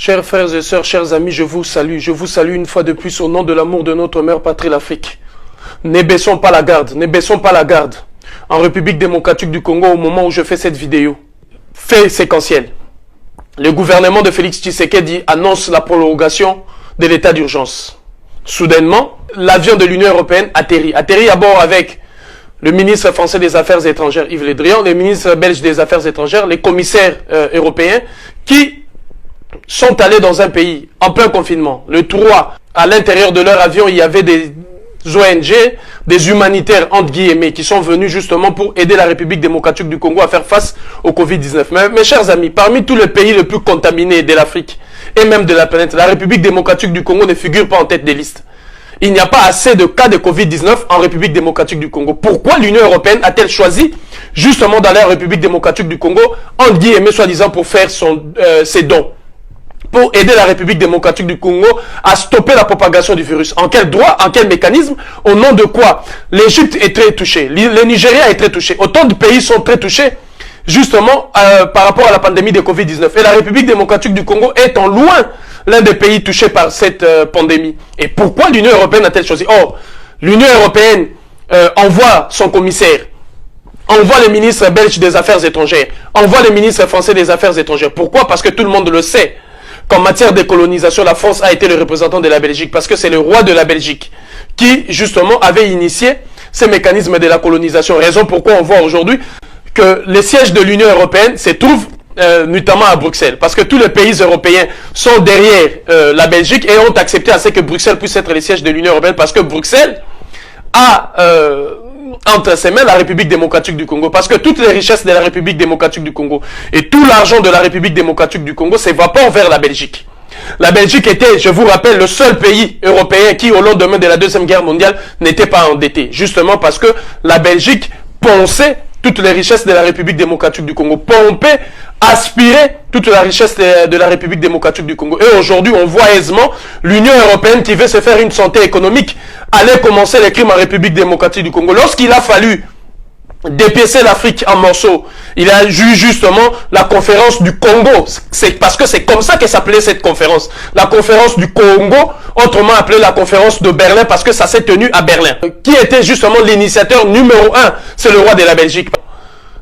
Chers frères et sœurs, chers amis, je vous salue une fois de plus au nom de l'amour de notre mère patrie l'Afrique. Ne baissons pas la garde, ne baissons pas la garde. En République démocratique du Congo, au moment où je fais cette vidéo, fait séquentiel. Le gouvernement de Félix Tshisekedi annonce la prolongation de l'état d'urgence. Soudainement, l'avion de l'Union européenne atterrit à bord avec le ministre français des Affaires étrangères Yves Le Drian, le ministre belge des Affaires étrangères, les commissaires européens qui sont allés dans un pays en plein confinement. Le 3, à l'intérieur de leur avion, il y avait des ONG, des humanitaires entre guillemets, qui sont venus justement pour aider la République démocratique du Congo à faire face au Covid-19. Mais mes chers amis, parmi tous les pays les plus contaminés de l'Afrique et même de la planète, la République démocratique du Congo ne figure pas en tête des listes. Il n'y a pas assez de cas de Covid-19 en République démocratique du Congo. Pourquoi l'Union européenne a-t-elle choisi justement d'aller en République démocratique du Congo, entre guillemets, soi-disant pour faire ses dons, pour aider la République démocratique du Congo à stopper la propagation du virus? En quel droit, en quel mécanisme, au nom de quoi? L'Égypte est très touchée, le Nigeria est très touché, autant de pays sont très touchés justement par rapport à la pandémie de Covid-19. Et la République démocratique du Congo est en loin l'un des pays touchés par cette pandémie. Et pourquoi l'Union européenne a-t-elle choisi? Or, l'Union européenne envoie son commissaire, envoie le ministre belge des Affaires étrangères, envoie le ministre français des Affaires étrangères. Pourquoi? Parce que tout le monde le sait qu'en matière de colonisation, la France a été le représentant de la Belgique, parce que c'est le roi de la Belgique qui, justement, avait initié ces mécanismes de la colonisation. Raison pourquoi on voit aujourd'hui que les sièges de l'Union européenne se trouvent notamment à Bruxelles, parce que tous les pays européens sont derrière la Belgique et ont accepté à ce que Bruxelles puisse être les sièges de l'Union européenne, parce que Bruxelles a entre ses mains la République démocratique du Congo, parce que toutes les richesses de la République démocratique du Congo et tout l'argent de la République démocratique du Congo s'évapore vers la Belgique. La Belgique était, je vous rappelle, le seul pays européen qui, au lendemain de la Deuxième Guerre mondiale, n'était pas endetté, justement parce que la Belgique ponçait toutes les richesses de la République démocratique du Congo, pompait, aspirait toute la richesse de la République démocratique du Congo. Et aujourd'hui, on voit aisément l'Union européenne qui veut se faire une santé économique aller commencer les crimes en République démocratique du Congo. Lorsqu'il a fallu dépiécer l'Afrique en morceaux, il a eu justement la conférence du Congo. C'est parce que c'est comme ça que s'appelait cette conférence. La conférence du Congo, autrement appelée la conférence de Berlin, parce que ça s'est tenu à Berlin. Qui était justement l'initiateur numéro 1? C'est le roi de la Belgique.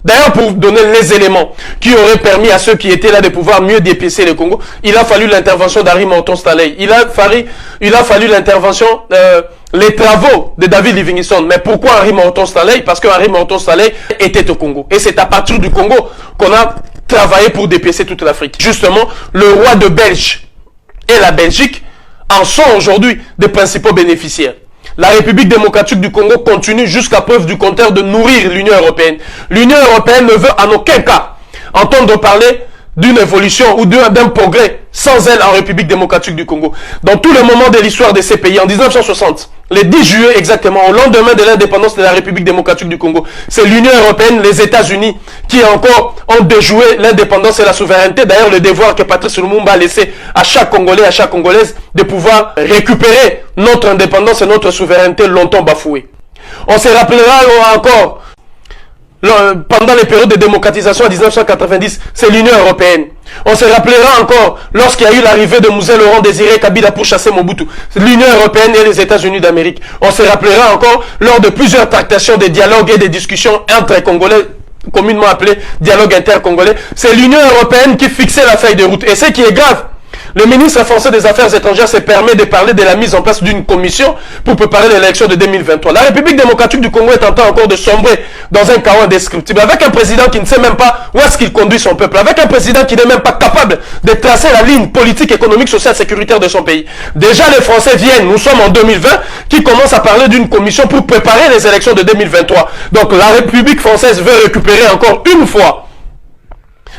D'ailleurs, pour donner les éléments qui auraient permis à ceux qui étaient là de pouvoir mieux dépiécer le Congo, il a fallu l'intervention d'Henri Morton-Stanley. Il a fallu l'intervention, les travaux de David Livingstone. Mais pourquoi Henri Morton-Stanley? Parce que Henri Morton-Stanley était au Congo. Et c'est à partir du Congo qu'on a travaillé pour dépiécer toute l'Afrique. Justement, le roi de Belge et la Belgique en sont aujourd'hui des principaux bénéficiaires. La République démocratique du Congo continue jusqu'à preuve du contraire de nourrir l'Union européenne. L'Union européenne ne veut en aucun cas entendre parler d'une évolution ou d'un progrès sans elle en République démocratique du Congo. Dans tous les moments de l'histoire de ces pays, en 1960, le 10 juillet exactement, au lendemain de l'indépendance de la République démocratique du Congo, c'est l'Union européenne, les États-Unis qui encore ont déjoué l'indépendance et la souveraineté. D'ailleurs, le devoir que Patrice Lumumba a laissé à chaque Congolais, à chaque Congolaise, de pouvoir récupérer notre indépendance et notre souveraineté longtemps bafouée. On se rappellera encore, pendant les périodes de démocratisation en 1990, c'est l'Union européenne. On se rappellera encore lorsqu'il y a eu l'arrivée de Mouzé Laurent Désiré Kabila pour chasser Mobutu, l'Union européenne et les États-Unis d'Amérique. On se rappellera encore lors de plusieurs tractations, des dialogues et des discussions entre Congolais, communément appelés dialogue intercongolais. C'est l'Union européenne qui fixait la feuille de route. Et ce qui est grave, le ministre français des Affaires étrangères se permet de parler de la mise en place d'une commission pour préparer l'élection de 2023. La République démocratique du Congo est en train encore de sombrer dans un chaos indescriptible, avec un président qui ne sait même pas où est-ce qu'il conduit son peuple, avec un président qui n'est même pas capable de tracer la ligne politique, économique, sociale, sécuritaire de son pays. Déjà, les Français viennent, nous sommes en 2020, qui commencent à parler d'une commission pour préparer les élections de 2023. Donc la République française veut récupérer encore une fois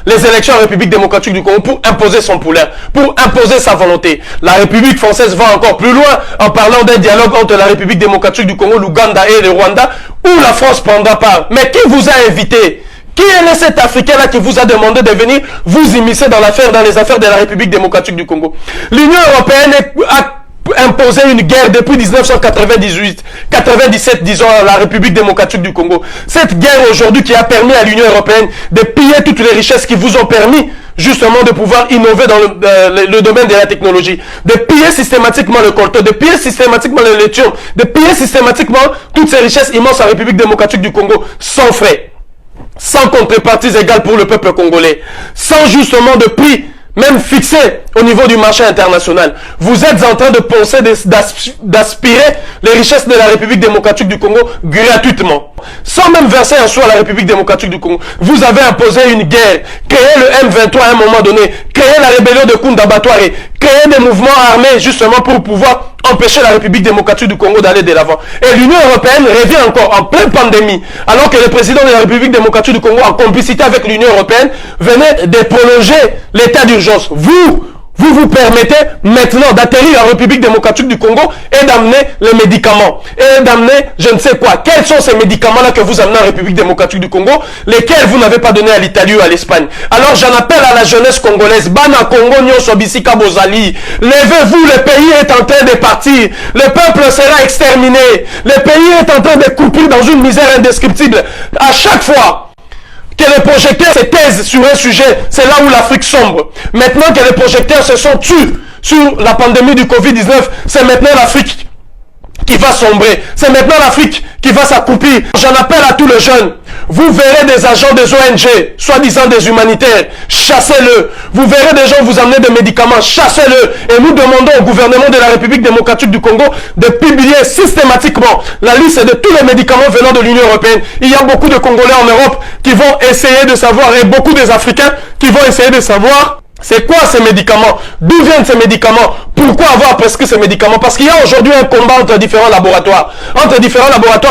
les élections en République démocratique du Congo pour imposer son poulain, pour imposer sa volonté. La République française va encore plus loin en parlant d'un dialogue entre la République démocratique du Congo, l'Ouganda et le Rwanda, où la France prendra part. Mais qui vous a invité? Qui est cet Africain-là qui vous a demandé de venir vous immiscer dans les affaires de la République démocratique du Congo? L'Union européenne a imposé une guerre depuis 1998, 97, disons, à la République démocratique du Congo. Cette guerre aujourd'hui qui a permis à l'Union européenne de piller toutes les richesses qui vous ont permis justement de pouvoir innover dans le domaine de la technologie, de piller systématiquement le coltan, de piller systématiquement le lithium, de piller systématiquement toutes ces richesses immenses à la République démocratique du Congo sans frais, sans contreparties égales pour le peuple congolais, sans justement de prix même fixé au niveau du marché international. Vous êtes en train de penser d'aspirer les richesses de la République démocratique du Congo gratuitement, sans même verser un sou à la République démocratique du Congo. Vous avez imposé une guerre, créé le M23 à un moment donné, créé la rébellion de Kunda Batware, créé des mouvements armés justement pour pouvoir empêcher la République démocratique du Congo d'aller de l'avant. Et l'Union européenne revient encore en pleine pandémie, alors que le président de la République démocratique du Congo, en complicité avec l'Union européenne, venait de prolonger l'état d'urgence. Vous permettez maintenant d'atterrir en République démocratique du Congo et d'amener les médicaments. Et d'amener je ne sais quoi. Quels sont ces médicaments-là que vous amenez en République démocratique du Congo, lesquels vous n'avez pas donné à l'Italie ou à l'Espagne? Alors j'en appelle à la jeunesse congolaise. Bana Congo Nyoso Bisika Bozali. Levez-vous, le pays est en train de partir. Le peuple sera exterminé. Le pays est en train de couper dans une misère indescriptible. À chaque fois que les projecteurs se taisent sur un sujet, c'est là où l'Afrique sombre. Maintenant que les projecteurs se sont tués sur la pandémie du Covid-19, c'est maintenant l'Afrique qui va sombrer. C'est maintenant l'Afrique qui va s'accouplir. J'en appelle à tous les jeunes. Vous verrez des agents des ONG, soi-disant des humanitaires, chassez-le. Vous verrez des gens vous amener des médicaments, chassez-le. Et nous demandons au gouvernement de la République démocratique du Congo de publier systématiquement la liste de tous les médicaments venant de l'Union européenne. Il y a beaucoup de Congolais en Europe qui vont essayer de savoir, et beaucoup des Africains qui vont essayer de savoir c'est quoi ces médicaments, d'où viennent ces médicaments, pourquoi avoir prescrit ces médicaments. Parce qu'il y a aujourd'hui un combat entre différents laboratoires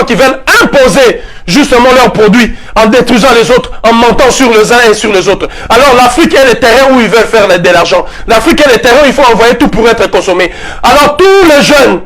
qui veulent imposer justement leurs produits en détruisant les autres, en mentant sur les uns et sur les autres. Alors l'Afrique est le terrain où ils veulent faire de l'argent. L'Afrique est le terrain où il faut envoyer tout pour être consommé. Alors tous les jeunes,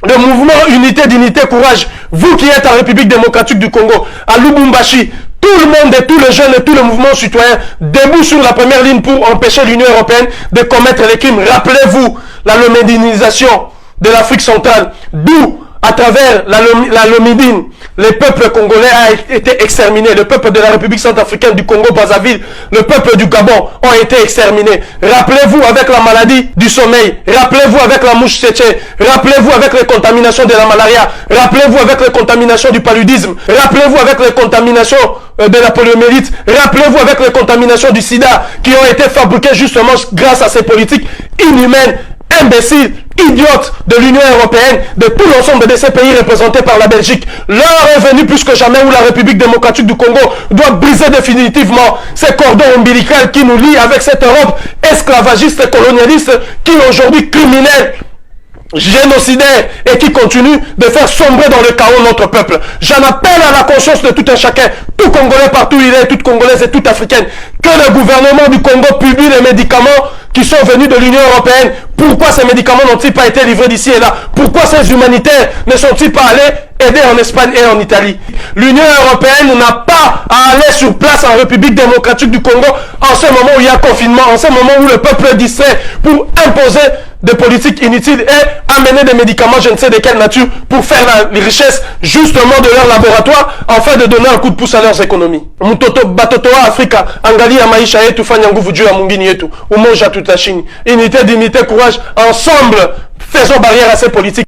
le mouvement Unité, Dignité, Courage, vous qui êtes en République démocratique du Congo, à Lubumbashi, tout le monde et tous les jeunes et tous les mouvements citoyens debout sur la première ligne pour empêcher l'Union européenne de commettre les crimes. Rappelez-vous la lomédinisation de l'Afrique centrale, d'où, à travers la lomédine, le peuple congolais a été exterminé. Le peuple de la République centrafricaine du Congo-Brazzaville, le peuple du Gabon ont été exterminés. Rappelez-vous avec la maladie du sommeil. Rappelez-vous avec la mouche tchétché. Rappelez-vous avec les contaminations de la malaria. Rappelez-vous avec les contaminations du paludisme. Rappelez-vous avec les contaminations de la poliomyélite. Rappelez-vous avec les contaminations du sida qui ont été fabriquées justement grâce à ces politiques inhumaines, imbéciles, idiotes de l'Union européenne, de tout l'ensemble de ces pays représentés par la Belgique. L'heure est venue plus que jamais où la République démocratique du Congo doit briser définitivement ces cordons ombilicaux qui nous lient avec cette Europe esclavagiste et colonialiste qui est aujourd'hui criminelle, génocidaire et qui continue de faire sombrer dans le chaos notre peuple. J'en appelle à la conscience de tout un chacun, tout Congolais partout il est, toute Congolaise et toute Africaine, que le gouvernement du Congo publie les médicaments qui sont venus de l'Union européenne. Pourquoi ces médicaments n'ont-ils pas été livrés d'ici et là? Pourquoi ces humanitaires ne sont-ils pas allés aider en Espagne et en Italie? L'Union européenne n'a pas à aller sur place en République démocratique du Congo en ce moment où il y a confinement, en ce moment où le peuple est distrait, pour imposer des politiques inutiles et amener des médicaments je ne sais de quelle nature pour faire la richesse justement de leur laboratoire afin de donner un coup de pouce à leurs économies. Mutoto batotoa Afrika angali ya maisha yetu fanya nguvu juu ya mwingine yetu umoja tutashini. Unité, dignité, courage, ensemble faisons barrière à ces politiques.